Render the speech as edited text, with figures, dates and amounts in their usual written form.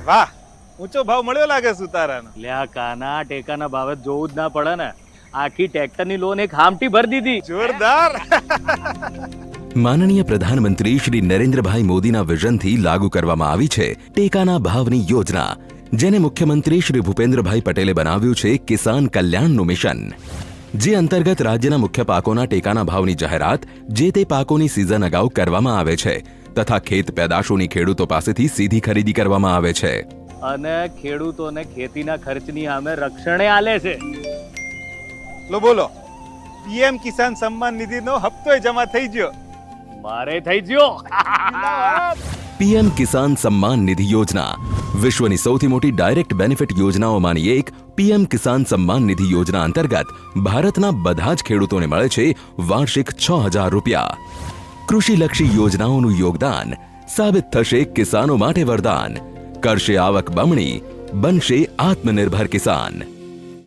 વાહ, ઊંચો ભાવ મળ્યો લાગે સુતારાનો. લ્યા કાના, ટેકાના ભાવે જ જોવું જ ના પડે ને. આખી ટ્રેક્ટરની લોન એક હામટી ભરી દીધી. જોરદાર. માનનીય પ્રધાનમંત્રી શ્રી નરેન્દ્રભાઈ મોદીના વિઝનથી લાગુ કરવામાં આવી છે ટેકાના ભાવની યોજના, જેને મુખ્યમંત્રી શ્રી ભૂપેન્દ્રભાઈ પટેલે બનાવ્યું છે કિસાન કલ્યાણનું મિશન, જે અંતર્ગત રાજ્યના મુખ્ય પાકોના ટેકાના ભાવની જાહેરાત જે તે પાકોની સિઝન અગાઉ કરવામાં આવે છે તથા ખેત પેદાશોની ખેડૂતો પાસેથી સીધી ખરીદી કરવામાં આવે છે. અને ખેડૂતોને ખેતીના ખર્ચની સામે રક્ષણે આલે છે. લો બોલો, પીએમ કિસાન સન્માન નિધિનો હપ્તોય જમા થઈ ગયો. મારે થઈ ગયો. પીએમ કિસાન સમ્માન નિધિ યોજના વિશ્વની સૌથી મોટી ડાયરેક્ટ બેનિફિટ યોજનાઓમાંની એક પીએમ કિસાન સમ્માન નિધિ યોજના અંતર્ગત ભારતના બધા જ ખેડૂતોને મળે છે વાર્ષિક 6,000 રૂપિયા. કૃષિલક્ષી યોજનાઓનું યોગદાન સાબિત થશે કિસાનો માટે વરદાન. કરશે આવક બમણી, બનશે આત્મનિર્ભર કિસાન.